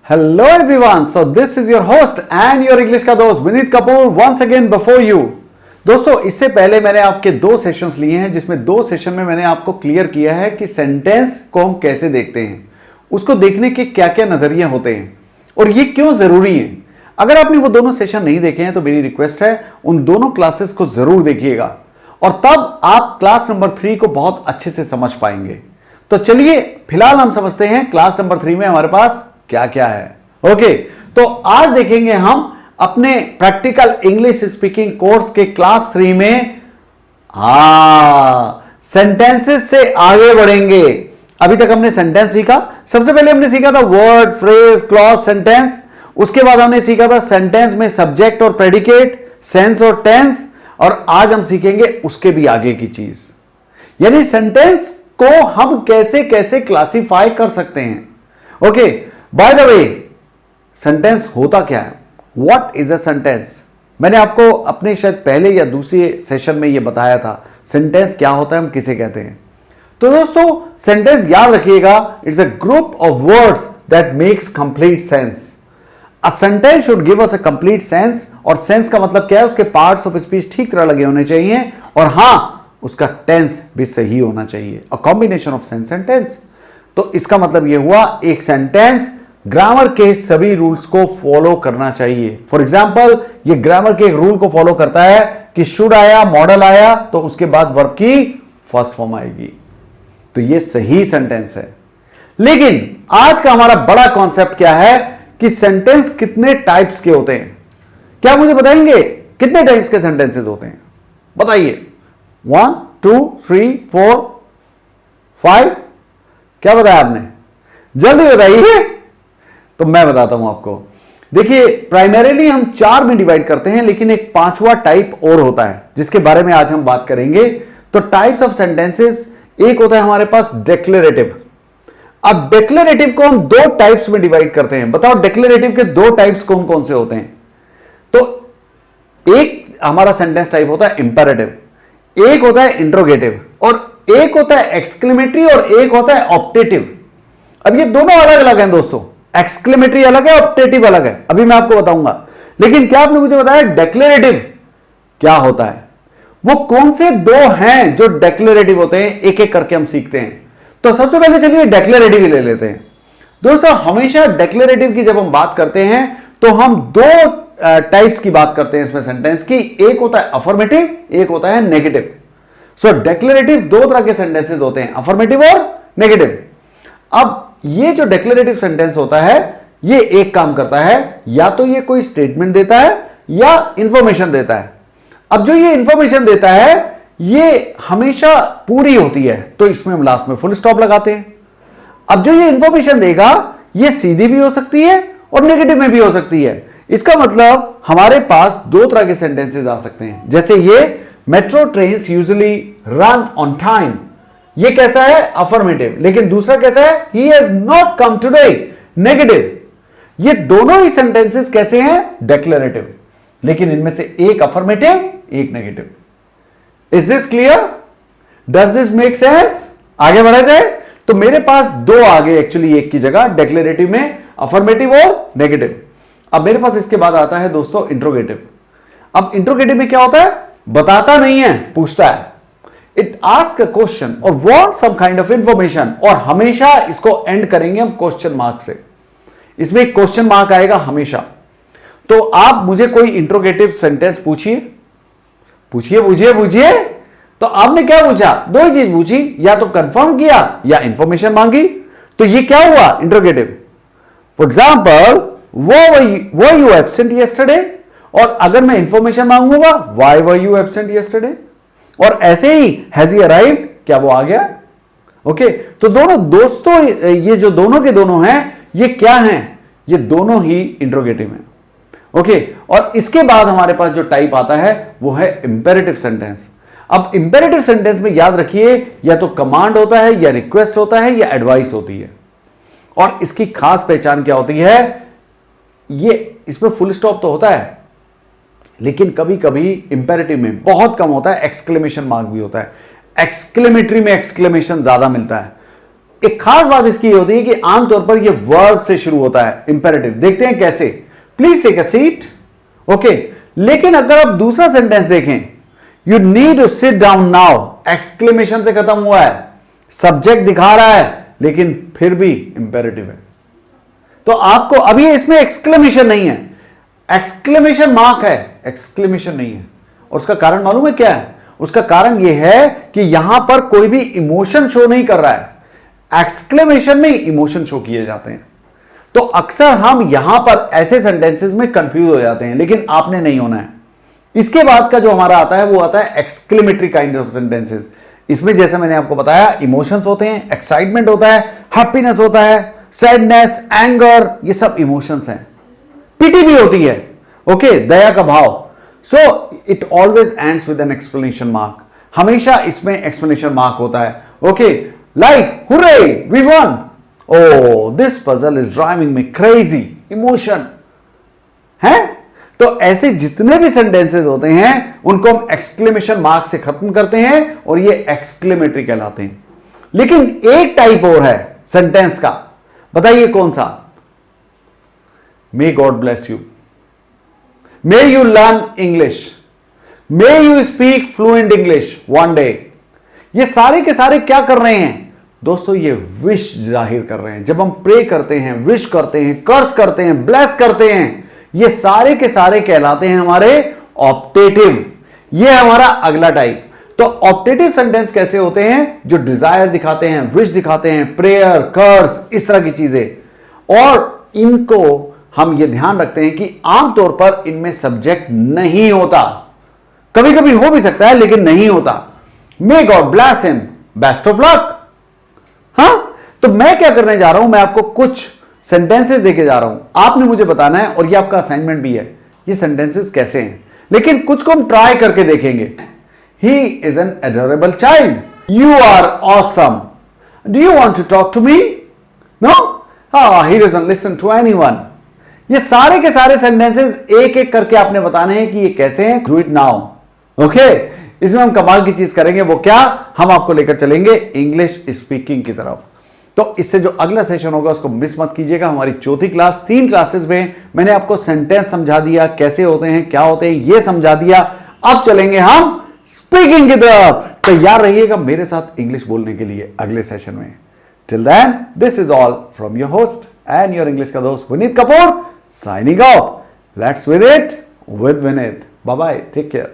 Hello everyone, so this is your host and your English का दोस्त Vineet Kapoor once again before you। दोस्तों इससे पहले मैंने आपके दो सेशंस लिए हैं जिसमें दो सेशन में मैंने आपको क्लियर किया है कि सेंटेंस को हम कैसे देखते हैं, उसको देखने के क्या क्या नजरिए होते हैं और ये क्यों जरूरी है। अगर आपने वो दोनों सेशन नहीं देखे हैं तो मेरी रिक्वेस्ट है उन दोनों क्लासेस को जरूर देखिएगा और तब आप क्लास नंबर 3 को बहुत अच्छे से समझ पाएंगे। तो चलिए फिलहाल हम समझते हैं क्लास नंबर 3 में हमारे पास क्या क्या है। ओके, तो आज देखेंगे हम अपने प्रैक्टिकल इंग्लिश स्पीकिंग कोर्स के क्लास 3 में सेंटेंसेस से आगे बढ़ेंगे। अभी तक हमने सेंटेंस सीखा। सबसे पहले हमने सीखा था वर्ड, फ्रेज, क्लॉज, सेंटेंस। उसके बाद हमने सीखा था सेंटेंस में सब्जेक्ट और प्रेडिकेट, सेंस और टेंस। और आज हम सीखेंगे उसके भी आगे की चीज, यानी सेंटेंस को हम कैसे कैसे क्लासिफाई कर सकते हैं। Okay, by the way sentence होता क्या है, व्हाट इज अ सेंटेंस। मैंने आपको अपने शायद पहले या दूसरे सेशन में यह बताया था सेंटेंस क्या होता है, हम किसे कहते हैं। तो दोस्तों सेंटेंस याद रखिएगा, it's a group of words that makes complete sense. A sentence should give us a complete sense. और सेंस का मतलब क्या है, उसके पार्ट्स ऑफ स्पीच ठीक तरह लगे होने चाहिए और हां उसका टेंस भी सही होना चाहिए, a combination of sense and tense. तो इसका मतलब यह हुआ एक सेंटेंस ग्रामर के सभी रूल्स को फॉलो करना चाहिए। फॉर एग्जाम्पल ये ग्रामर के एक रूल को फॉलो करता है कि शुड आया, मॉडल आया तो उसके बाद वर्ब की फर्स्ट फॉर्म आएगी, तो ये सही सेंटेंस है। लेकिन आज का हमारा बड़ा कॉन्सेप्ट क्या है कि सेंटेंस कितने टाइप्स के होते हैं। क्या मुझे बताएंगे कितने टाइप्स के सेंटेंसेस होते हैं, बताइए। 1 2 3 4 5, क्या बताया आपने, जल्दी बताइए। तो मैं बताता हूं आपको। देखिए प्राइमरीली हम 4 में डिवाइड करते हैं, लेकिन एक 5वां टाइप और होता है जिसके बारे में आज हम बात करेंगे। तो टाइप्स ऑफ सेंटेंसेस, एक होता है हमारे पास डिक्लेरेटिव। अब डिक्लेरेटिव को हम 2 टाइप्स में डिवाइड करते हैं। बताओ डिक्लेरेटिव के 2 टाइप्स कौन कौन से होते हैं। तो एक हमारा सेंटेंस टाइप होता है इंपेरेटिव, एक होता है इंट्रोगेटिव और एक होता है एक्सक्लेमेटरी और एक होता है ऑप्टेटिव। अब ये दोनों अलग अलग हैं दोस्तों, एक्सक्लेमेटरी अलग है, ऑप्टेटिव अलग है, अभी मैं आपको बताऊंगा। लेकिन क्या आपने मुझे बताया डिक्लेरेटिव क्या होता है, वो कौन से 2 हैं जो डिक्लेरेटिव होते हैं, एक एक करके हम सीखते हैं। तो सबसे पहले चलिए डिक्लेरेटिव ले लेते हैं। दोस्तों हमेशा डिक्लेरेटिव की जब हम बात करते हैं तो हम 2 टाइप्स की बात करते हैं इसमें सेंटेंस की, एक होता है अफर्मेटिव, एक होता है नेगेटिव। सो डिक्लेरेटिव 2 तरह के सेंटेंसेस होते हैं, अफर्मेटिव और नेगेटिव। अब ये जो डिक्लेरेटिव सेंटेंस होता है ये एक काम करता है, या तो ये कोई स्टेटमेंट देता है या इंफॉर्मेशन देता है। अब जो ये इंफॉर्मेशन देता है ये हमेशा पूरी होती है, तो इसमें हम लास्ट में फुल स्टॉप लगाते हैं। अब जो ये इंफॉर्मेशन देगा ये सीधी भी हो सकती है और नेगेटिव में भी हो सकती है। इसका मतलब हमारे पास 2 तरह के सेंटेंसेस आ सकते हैं, जैसे ये metro trains usually run on time, ये कैसा है अफर्मेटिव। लेकिन दूसरा कैसा है, he has not come today, negative. ये दोनों ही सेंटेंसेस कैसे हैं, डिक्लेरेटिव, लेकिन इनमें से एक अफर्मेटिव एक negative. Is this clear, does this make sense. आगे बढ़ा जाए तो मेरे पास 2 आ गए एक्चुअली एक की जगह, डिक्लेरेटिव में अफर्मेटिव और नेगेटिव। अब मेरे पास इसके बाद आता है दोस्तों इंट्रोगेटिव। अब इंट्रोगेटिव में क्या होता है, बताता नहीं है, पूछता है। इट आस्क अ क्वेश्चन और want some kind of information, और हमेशा इसको एंड करेंगे हम क्वेश्चन मार्क से। इसमें एक क्वेश्चन मार्क आएगा हमेशा। तो आप मुझे कोई इंट्रोगेटिव सेंटेंस पूछिए पूछिए पूछिए पूछिए। तो आपने क्या पूछा, 2 ही चीज पूछी, या तो कंफर्म किया या इंफॉर्मेशन मांगी। तो ये क्या हुआ interrogative. For example were you absent yesterday, और अगर मैं इंफॉर्मेशन मांगूंगा why were you absent yesterday, और ऐसे ही हैज ही अराइव्ड, क्या वो आ गया। ओके, तो दोनों दोस्तों ये जो दोनों के दोनों हैं ये क्या हैं, ये दोनों ही इंट्रोगेटिव हैं। ओके, और इसके बाद हमारे पास जो टाइप आता है वो है इंपेरेटिव सेंटेंस। अब इंपेरेटिव सेंटेंस में याद रखिए या तो कमांड होता है या रिक्वेस्ट होता है या एडवाइस होती है। और इसकी खास पहचान क्या होती है, ये इसमें फुल स्टॉप तो होता है लेकिन कभी कभी इंपेरेटिव में बहुत कम होता है, एक्सक्लेमेशन मार्क भी होता है। एक्सक्लेमेटरी में एक्सक्लेमेशन ज्यादा मिलता है। एक खास बात इसकी होती है कि आमतौर पर यह वर्ब से शुरू होता है इंपेरेटिव। देखते हैं कैसे। Please take a seat. Okay, लेकिन अगर आप दूसरा सेंटेंस देखें, you need to sit down now, exclamation से खत्म हुआ है, सब्जेक्ट दिखा रहा है लेकिन फिर भी इंपेरेटिव है। तो आपको अभी इसमें एक्सक्लेमेशन नहीं है, एक्सक्लेमेशन मार्क है, एक्सक्लेमेशन नहीं है। और उसका कारण मालूम है क्या है? उसका कारण यह है कि यहां पर कोई भी इमोशन शो नहीं कर रहा है। एक्सक्लेमेशन में इमोशन शो किए जाते हैं। तो अक्सर हम यहां पर ऐसे सेंटेंसेस में कंफ्यूज हो जाते हैं, लेकिन आपने नहीं होना है। इसके बाद का जो हमारा आता है वो आता है एक्सक्लेमेटरी काइंड ऑफ सेंटेंसेस। इसमें जैसे मैंने आपको बताया, इमोशंस होते हैं, एक्साइटमेंट होता है, हैप्पीनेस होता है, सैडनेस, एंगर, ये सब इमोशंस हैं। पिटी भी होती है, ओके, दया का भाव। So it always ends with an explanation mark. हमेशा इसमें एक्सप्लेनेशन मार्क होता है। Okay, like hurray we won, oh this puzzle is driving me crazy, emotion है। तो ऐसे जितने भी सेंटेंसेस होते हैं उनको हम एक्सक्लेमेशन मार्क से खत्म करते हैं और ये एक्सक्लेमेटरी कहलाते हैं। लेकिन एक टाइप और है सेंटेंस का, बताइए कौन सा? May God bless you, may you learn English, may you speak fluent English one day. ये सारे के सारे क्या कर रहे हैं दोस्तों? ये विश जाहिर कर रहे हैं। जब हम प्रे करते हैं, विश करते हैं, कर्स करते हैं, ब्लेस करते हैं, ये सारे के सारे कहलाते हैं हमारे ऑप्टेटिव। ये हमारा अगला टाइप। तो ऑप्टेटिव सेंटेंस कैसे होते हैं? जो डिजायर दिखाते हैं, विश दिखाते हैं, प्रेयर, कर्स, इस तरह की चीजें। और इनको हम ये ध्यान रखते हैं कि आमतौर पर इनमें सब्जेक्ट नहीं होता। कभी कभी हो भी सकता है लेकिन नहीं होता। May God bless him, best of luck. हाँ, तो मैं क्या करने जा रहा हूं, मैं आपको कुछ सेंटेंसेस देके जा रहा हूं, आपने मुझे बताना है, और ये आपका असाइनमेंट भी है, ये सेंटेंसेस कैसे हैं। लेकिन कुछ को हम ट्राई करके देखेंगे। He is an adorable child, you are awesome, do you want to talk to me? No, he doesn't listen to anyone. ये सारे के सारे सेंटेंसेस एक एक करके आपने बताने हैं कि ये कैसे हैं। Do it now. ओके, इसमें हम कमाल की चीज करेंगे। वो क्या? हम आपको लेकर चलेंगे इंग्लिश स्पीकिंग की तरफ। तो इससे जो अगला सेशन होगा उसको मिस मत कीजिएगा। हमारी चौथी क्लास, 3 क्लासेस में मैंने आपको सेंटेंस समझा दिया, कैसे होते हैं, क्या होते हैं, ये समझा दिया। अब चलेंगे हम स्पीकिंग की तरफ। तैयार रहिएगा मेरे साथ इंग्लिश बोलने के लिए अगले सेशन में। Till then, this is all from your host and your English का दोस्त Vineet Kapoor, signing off. Let's win it with Vinit. Bye bye. Take care.